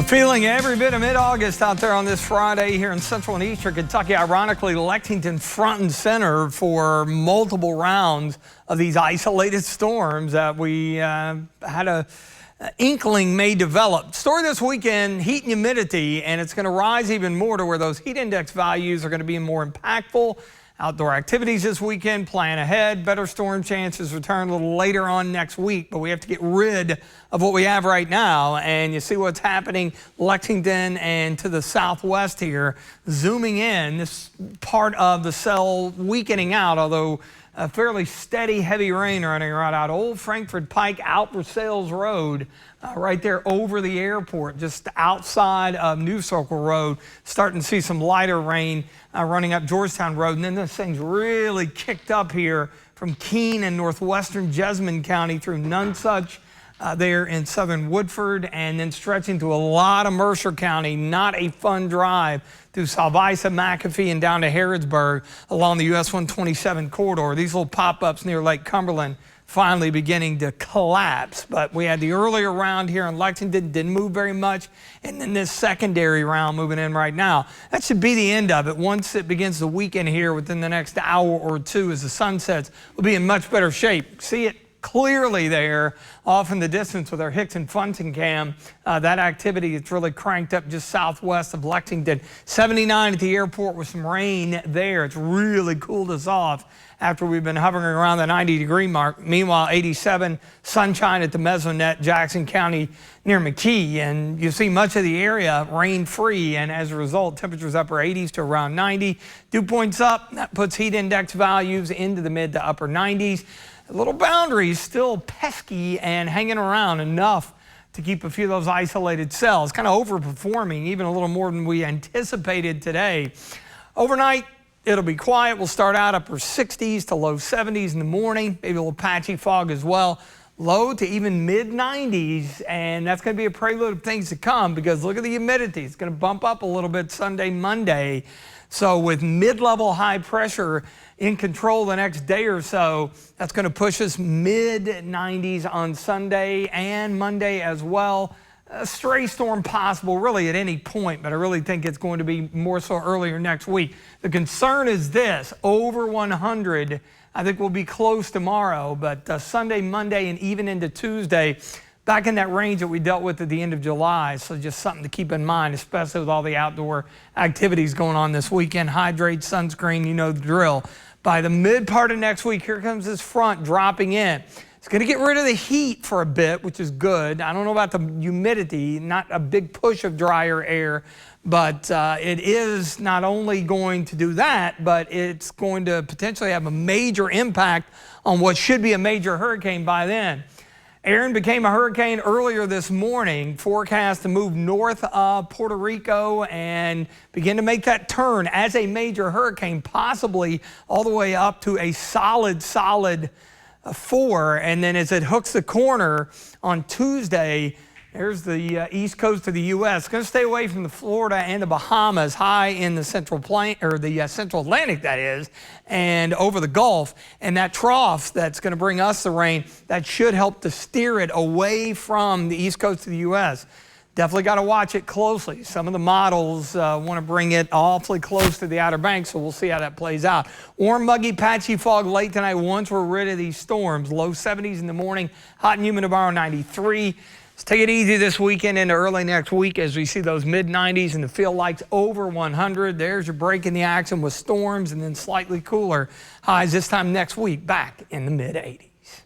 Well, feeling every bit of mid-August out there on this Friday here in central and eastern Kentucky. Ironically, Lexington front and center for multiple rounds of these isolated storms that we had a inkling may develop. Story this weekend, heat and humidity, and it's going to rise even more to where those heat index values are going to be more impactful. Outdoor activities this weekend, plan ahead. Better storm chances return a little later on next week, but we have to get rid of what we have right now. And you see what's happening Lexington and to the southwest here. Zooming in, this part of the cell weakening out, although a fairly steady heavy rain running right out Old Frankfort Pike out Versailles Road, right there over the airport, just outside of New Circle Road. Starting to see some lighter rain running up Georgetown Road. And then this thing's really kicked up here from Keene and northwestern Jessamine County through Nonsuch there in southern Woodford, and then stretching to a lot of Mercer County. Not a fun drive through Salvisa, McAfee, and down to Harrodsburg along the US 127 corridor. These little pop-ups near Lake Cumberland finally beginning to collapse. But we had the earlier round here in Lexington, didn't move very much, and then this secondary round moving in right now. That should be the end of it. Once it begins to weaken here within the next hour or two as the sun sets, we'll be in much better shape. See it clearly there off in the distance with our Hicks and Funton cam. That activity is really cranked up just southwest of Lexington. 79 at the airport with some rain there. It's really cooled us off after we've been hovering around the 90-degree mark. Meanwhile, 87, sunshine at the Mesonet, Jackson County near McKee. And you see much of the area rain-free, and as a result, temperatures upper 80s to around 90. Dew points up, that puts heat index values into the mid to upper 90s. Little boundaries still pesky and hanging around enough to keep a few of those isolated cells kind of overperforming even a little more than we anticipated today. Overnight, it'll be quiet. We'll start out upper 60s to low 70s in the morning, maybe a little patchy fog as well. Low to even mid 90s, and that's going to be a prelude of things to come because look at the humidity. It's going to bump up a little bit Sunday, Monday. So with mid-level high pressure in control the next day or so, that's going to push us mid 90s on Sunday and Monday as well. A stray storm possible really at any point, but I really think it's going to be more so earlier next week. The concern is this, over 100. I think we'll be close tomorrow, but Sunday, Monday, and even into Tuesday, back in that range that we dealt with at the end of July. So just something to keep in mind, especially with all the outdoor activities going on this weekend. Hydrate, sunscreen, you know the drill. By the mid part of next week, here comes this front dropping in. It's going to get rid of the heat for a bit, which is good. I don't know about the humidity, not a big push of drier air, but it is not only going to do that, but it's going to potentially have a major impact on what should be a major hurricane by then. Aaron became a hurricane earlier this morning, forecast to move north of Puerto Rico and begin to make that turn as a major hurricane, possibly all the way up to a solid 4. And then as it hooks the corner on Tuesday, there's the east coast of the U.S. It's going to stay away from the Florida and the Bahamas, high in the central plain, or the central Atlantic, that is, and over the Gulf. And that trough that's going to bring us the rain, that should help to steer it away from the east coast of the U.S. Definitely got to watch it closely. Some of the models want to bring it awfully close to the Outer Banks, so we'll see how that plays out. Warm, muggy, patchy fog late tonight once we're rid of these storms. Low 70s in the morning, hot and humid tomorrow, 93. Let's take it easy this weekend into early next week as we see those mid-90s and the feel likes over 100. There's your break in the action with storms and then slightly cooler highs this time next week back in the mid-80s.